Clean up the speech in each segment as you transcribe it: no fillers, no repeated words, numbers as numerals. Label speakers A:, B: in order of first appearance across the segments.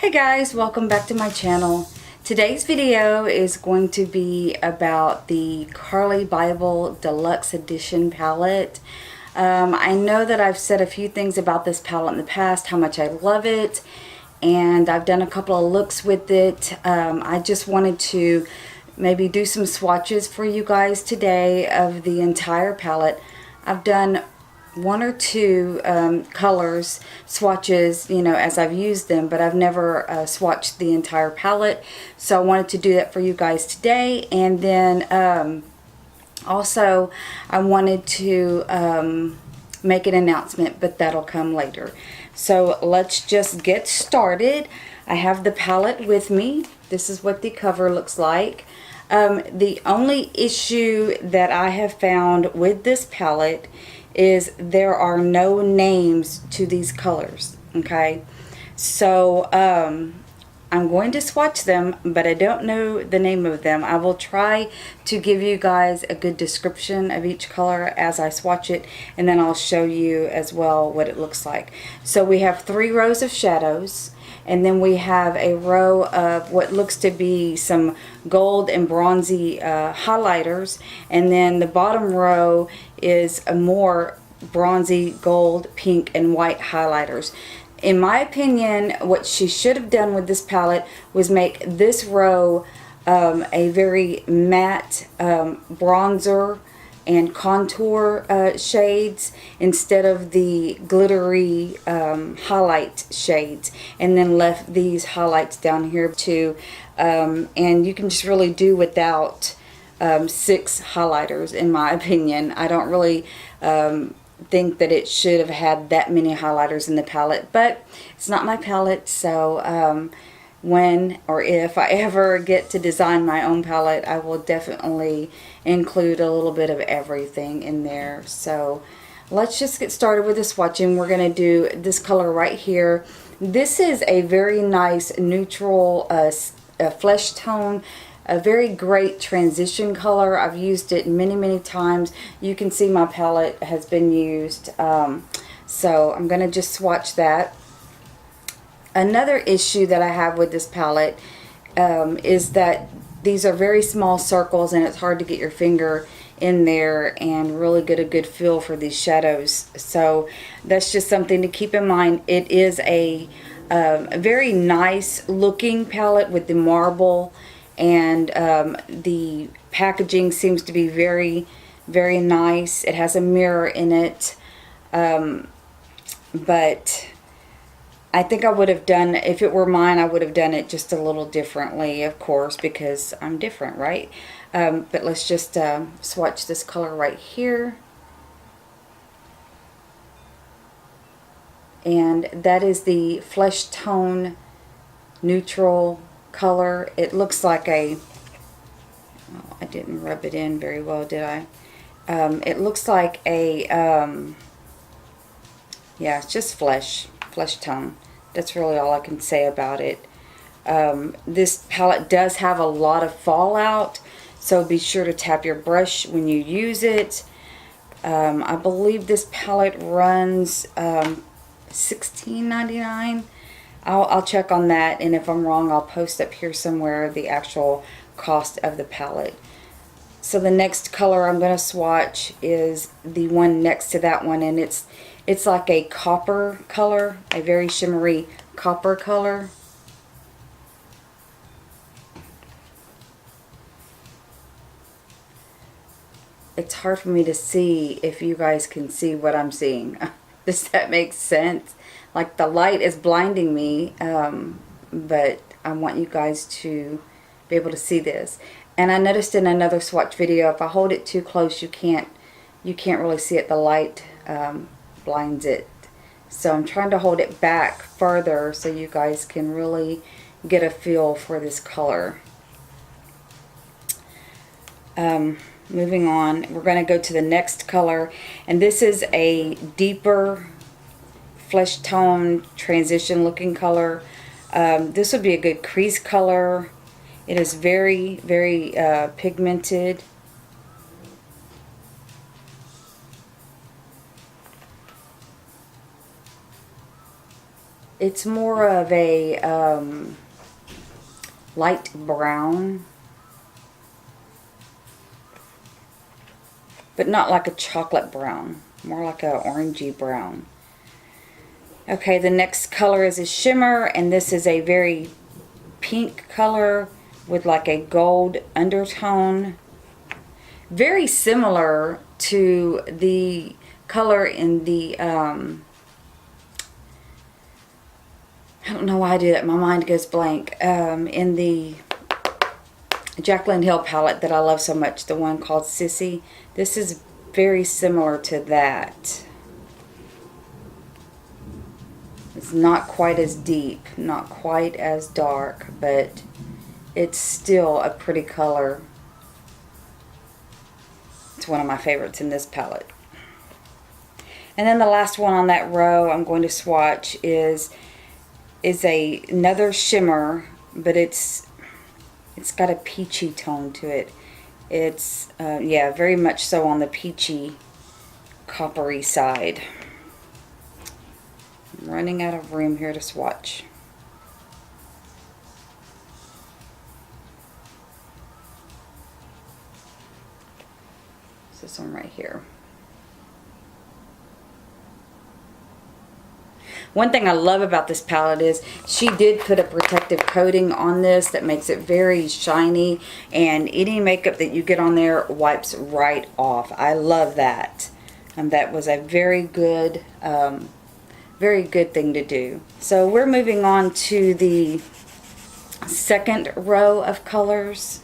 A: Hey guys, welcome back to my channel. Today's video is going to be about the Carli Bybel Deluxe Edition palette. I know that I've said a few things about this palette in the past, how much I love it, and I've done a couple of looks with it. I just wanted to maybe do some swatches for you guys today of the entire palette. I've done one or two colors swatches, you know, as I've used them, but I've never swatched the entire palette, so I wanted to do that for you guys today. And then also I wanted to make an announcement, but that'll come later. So let's just get started. I have the palette with me. This is what the cover looks like. The only issue that I have found with this palette is there are no names to these colors. Okay, so I'm going to swatch them, but I don't know the name of them. I will try to give you guys a good description of each color as I swatch it, and then I'll show you as well what it looks like. So we have 3 rows of shadows, and then we have a row of what looks to be some gold and bronzy highlighters, and then the bottom row is a more bronzy, gold, pink, and white highlighters. In my opinion, what she should have done with this palette was make this row a very matte bronzer and contour shades instead of the glittery highlight shades, and then left these highlights down here too. And you can just really do without 6 highlighters, in my opinion. I don't really think that it should have had that many highlighters in the palette, but it's not my palette, so when or if I ever get to design my own palette, I will definitely include a little bit of everything in there. So let's just get started with the swatching. We're going to do this color right here. This is a very nice neutral flesh tone, a very great transition color. I've used it many times. You can see my palette has been used, so I'm going to just swatch that. Another issue that I have with this palette is that these are very small circles, and it's hard to get your finger in there and really get a good feel for these shadows. So that's just something to keep in mind. It is a very nice looking palette with the marble, and the packaging seems to be very nice. It has a mirror in it, but I think I would have done, if it were mine, I would have done it just a little differently, of course, because I'm different, right? But let's just swatch this color right here. And that is the flesh tone neutral color. It looks like a, oh, I didn't rub it in very well, did I? It looks like a, yeah, it's just flesh tone. That's really all I can say about it. This palette does have a lot of fallout, so be sure to tap your brush when you use it. I believe this palette runs $16.99. I'll check on that, and if I'm wrong, I'll post up here somewhere the actual cost of the palette. So the next color I'm going to swatch is the one next to that one, and it's like a copper color, a very shimmery copper color. It's hard for me to see if you guys can see what I'm seeing. Does that make sense? Like, the light is blinding me, but I want you guys to be able to see this. And I noticed in another swatch video, if I hold it too close, you can't really see it. The light blinds it. So I'm trying to hold it back further so you guys can really get a feel for this color. Moving on, we're going to go to the next color, and this is a deeper flesh tone transition looking color. This would be a good crease color. It is very pigmented. It's more of a light brown, but not like a chocolate brown, more like a orangey brown. Okay, the next color is a shimmer, and this is a very pink color with like a gold undertone. Very similar to the color in the, I don't know why I do that, my mind goes blank, in the Jaclyn Hill palette that I love so much, the one called Sissy. This is very similar to that. It's not quite as deep, not quite as dark, but it's still a pretty color. It's one of my favorites in this palette. And then the last one on that row I'm going to swatch is another shimmer, but it's got a peachy tone to it. It's yeah, very much so on the peachy coppery side. I'm running out of room here to swatch. This one right here. One thing I love about this palette is she did put a protective coating on this that makes it very shiny, and any makeup that you get on there wipes right off. I love that. That was a very good thing to do. So we're moving on to the second row of colors.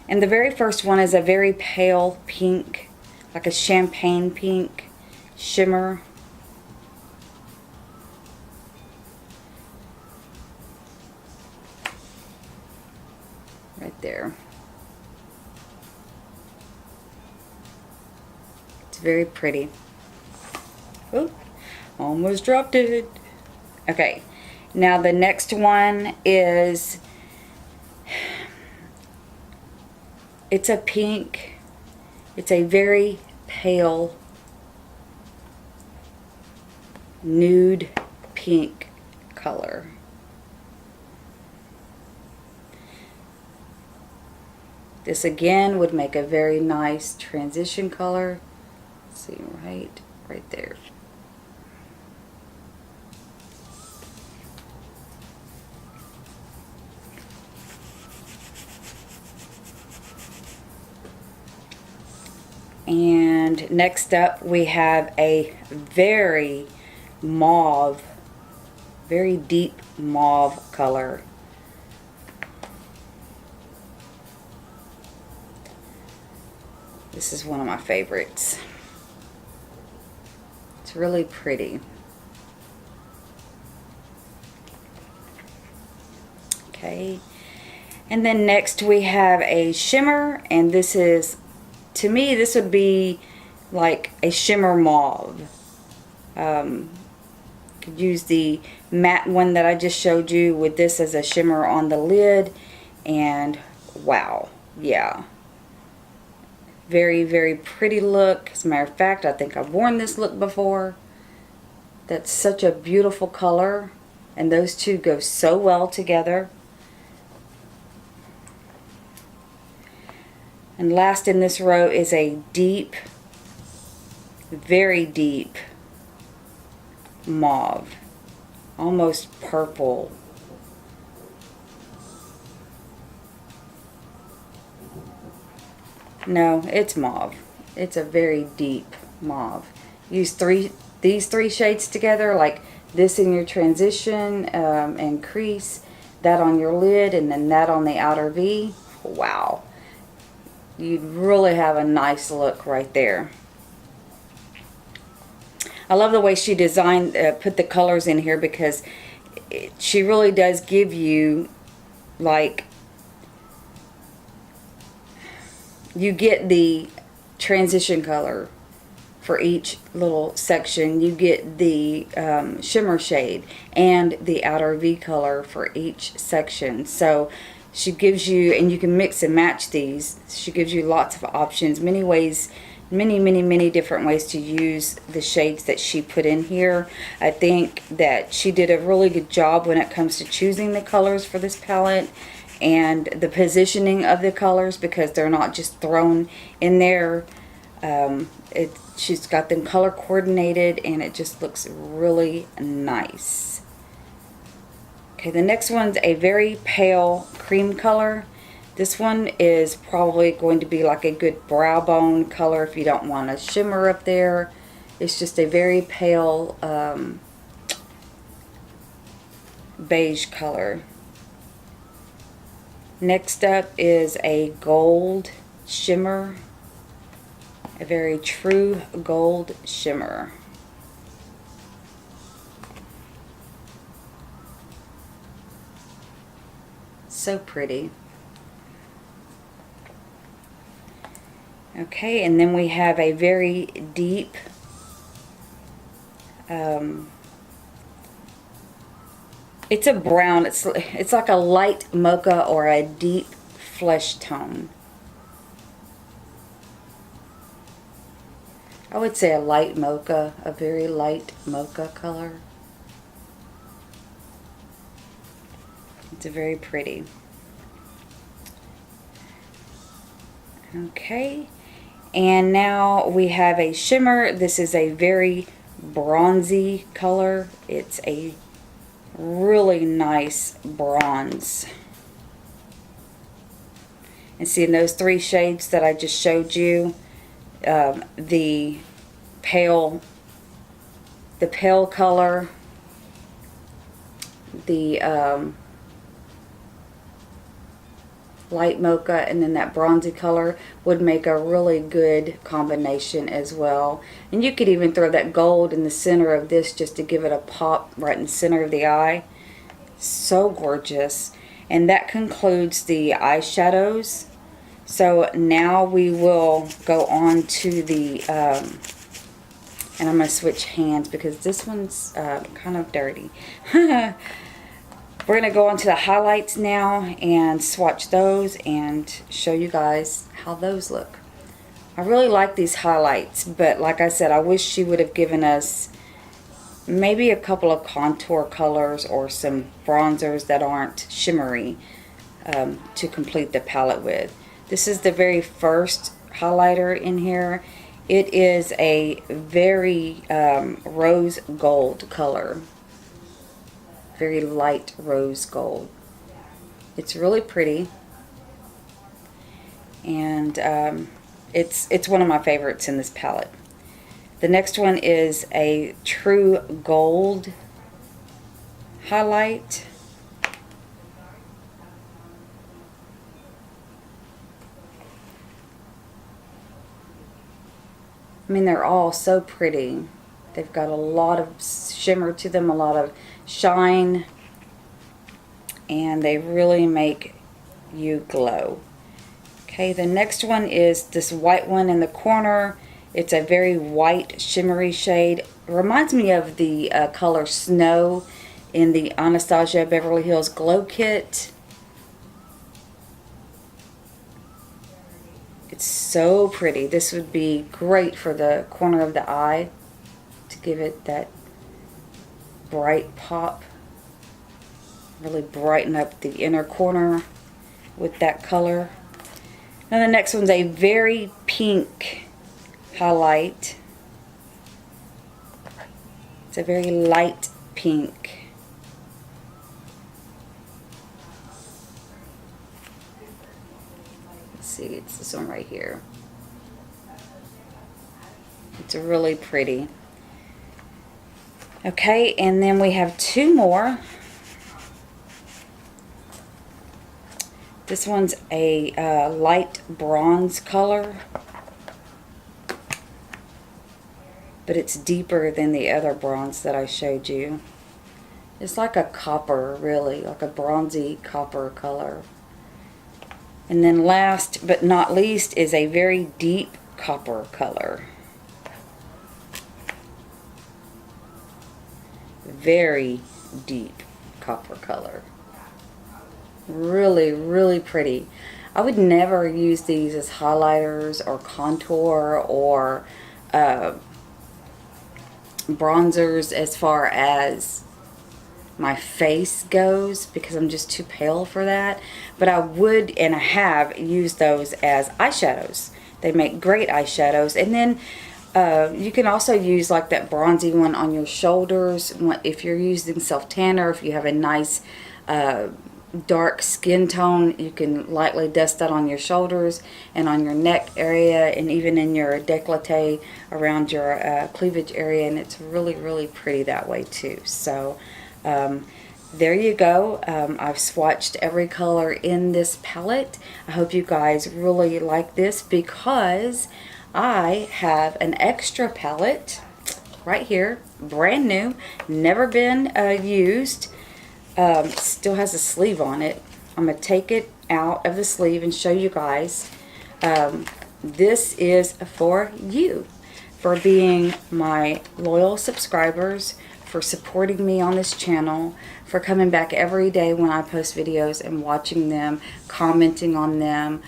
A: And the very first one is a very pale pink, like a champagne pink shimmer. Right there. It's very pretty. Oh, almost dropped it. Okay, now the next one is, it's a pink. It's a very pale nude pink color. This again would make a very nice transition color. Let's see, right there. And next up we have a very mauve, very deep mauve color. This is one of my favorites. It's really pretty. Okay, and then next we have a shimmer, and this is, to me, this would be like a shimmer mauve. Could use the matte one that I just showed you with this as a shimmer on the lid, and wow, yeah. Very, very pretty look. As a matter of fact, I think I've worn this look before. That's such a beautiful color, and those two go so well together. And last in this row is a deep, very deep mauve, almost purple. No, it's mauve. It's a very deep mauve. Use these three shades together, like this in your transition and crease, that on your lid, and then that on the outer V. Wow. You'd really have a nice look right there. I love the way she designed, put the colors in here, because she really does give you, like, you get the transition color for each little section. You get the shimmer shade and the outer V color for each section. So she gives you, and you can mix and match these. She gives you lots of options, many ways many different ways to use the shades that she put in here. I think that she did a really good job when it comes to choosing the colors for this palette and the positioning of the colors, because they're not just thrown in there. She's got them color coordinated and it just looks really nice. Okay, the next one's a very pale cream color. This one is probably going to be like a good brow bone color if you don't want a shimmer up there. It's just a very pale beige color. Next up is a gold shimmer. A very true gold shimmer. So pretty. Okay, and then we have a very deep it's a brown, it's like a light mocha or a deep flesh tone. I would say a light mocha, a very light mocha color. It's very pretty. Okay, and now we have a shimmer. This is a very bronzy color. It's a really nice bronze. And see, in those three shades that I just showed you, the pale color, the light mocha, and then that bronzy color would make a really good combination as well. And you could even throw that gold in the center of this just to give it a pop right in the center of the eye. So gorgeous. And that concludes the eyeshadows. So now we will go on to the and I'm going to switch hands because this one's kind of dirty. We're going to go on to the highlights now and swatch those and show you guys how those look. I really like these highlights, but like I said, I wish she would have given us maybe a couple of contour colors or some bronzers that aren't shimmery to complete the palette with. This is the very first highlighter in here. It is a very rose gold color. Very light rose gold. It's really pretty, and it's one of my favorites in this palette. The next one is a true gold highlight. I mean, they're all so pretty. They've got a lot of shimmer to them, a lot of shine, and they really make you glow. Okay, the next one is this white one in the corner. It's a very white shimmery shade. It reminds me of the color Snow in the Anastasia Beverly Hills Glow Kit. It's so pretty. This would be great for the corner of the eye to give it that bright pop. Really brighten up the inner corner with that color. And the next one's a very pink highlight. It's a very light pink. Let's see, it's this one right here. It's really pretty. Okay, and then we have two more. This one's a light bronze color, but it's deeper than the other bronze that I showed you. It's like a copper, really, like a bronzy copper color. And then last but not least is a very deep copper color. Very deep copper color. Really, really pretty. I would never use these as highlighters or contour or bronzers as far as my face goes, because I'm just too pale for that. But I would, and I have used those as eyeshadows. They make great eyeshadows. And then you can also use like that bronzy one on your shoulders if you're using self tanner. If you have a nice dark skin tone, you can lightly dust that on your shoulders and on your neck area, and even in your décolleté around your cleavage area, and it's really, really pretty that way too. So there you go. I've swatched every color in this palette. I hope you guys really like this, because I have an extra palette right here, brand new, never been used. Still has a sleeve on it. I'm going to take it out of the sleeve and show you guys. This is for you, for being my loyal subscribers, for supporting me on this channel, for coming back every day when I post videos and watching them, commenting on them,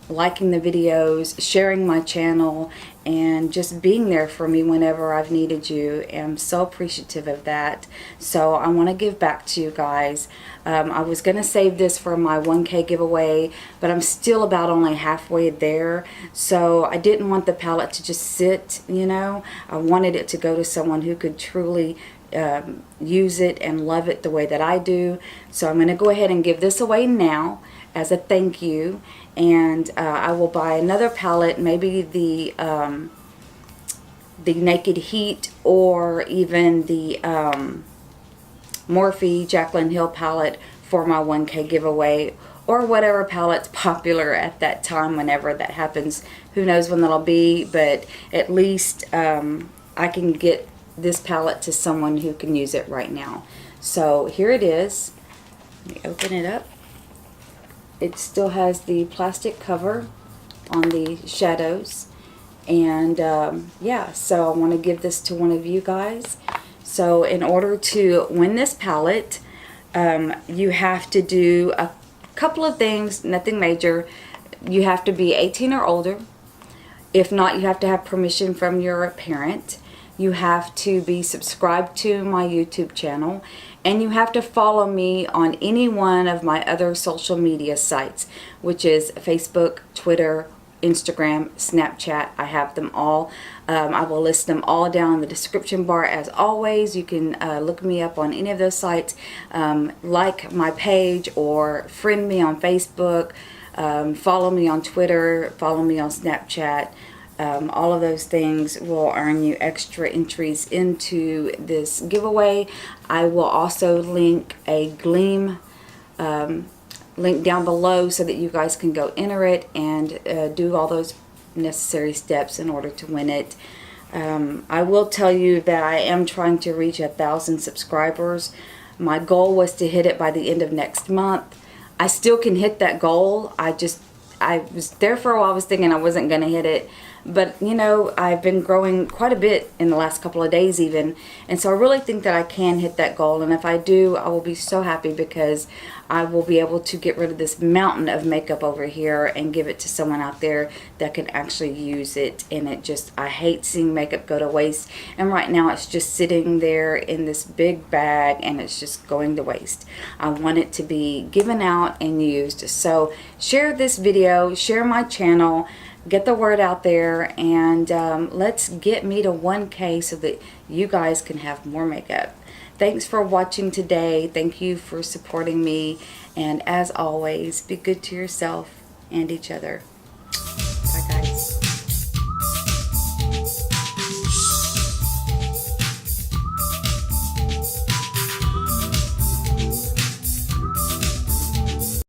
A: liking the videos, sharing my channel, and just being there for me whenever I've needed you. I'm so appreciative of that. So I want to give back to you guys. I was going to save this for my 1K giveaway, but I'm still about only halfway there. So I didn't want the palette to just sit, you know. I wanted it to go to someone who could truly use it and love it the way that I do. So I'm going to go ahead and give this away now as a thank you. And I will buy another palette, maybe the Naked Heat, or even the Morphe Jaclyn Hill palette for my 1K giveaway, or whatever palette's popular at that time, whenever that happens. Who knows when that'll be, but at least I can get this palette to someone who can use it right now. So here it is. Let me open it up. It still has the plastic cover on the shadows. And yeah, so I want to give this to one of you guys. So in order to win this palette, you have to do a couple of things, nothing major. You have to be 18 or older. If not, you have to have permission from your parent. You have to be subscribed to my YouTube channel, and you have to follow me on any one of my other social media sites, which is Facebook, Twitter, Instagram, Snapchat. I have them all. I will list them all down in the description bar as always. You can look me up on any of those sites, like my page, or friend me on Facebook, follow me on Twitter, follow me on Snapchat. All of those things will earn you extra entries into this giveaway. I will also link a Gleam link down below so that you guys can go enter it and do all those necessary steps in order to win it. I will tell you that I am trying to reach 1,000 subscribers. My goal was to hit it by the end of next month. I still can hit that goal. I was there for a while. I was thinking I wasn't going to hit it. But, you know, I've been growing quite a bit in the last couple of days even. And so I really think that I can hit that goal. And if I do, I will be so happy, because I will be able to get rid of this mountain of makeup over here and give it to someone out there that can actually use it. And I hate seeing makeup go to waste. And right now it's just sitting there in this big bag and it's just going to waste. I want it to be given out and used. So share this video, share my channel, get the word out there, and let's get me to 1K so that you guys can have more makeup. Thanks for watching today. Thank you for supporting me. And as always, be good to yourself and each other.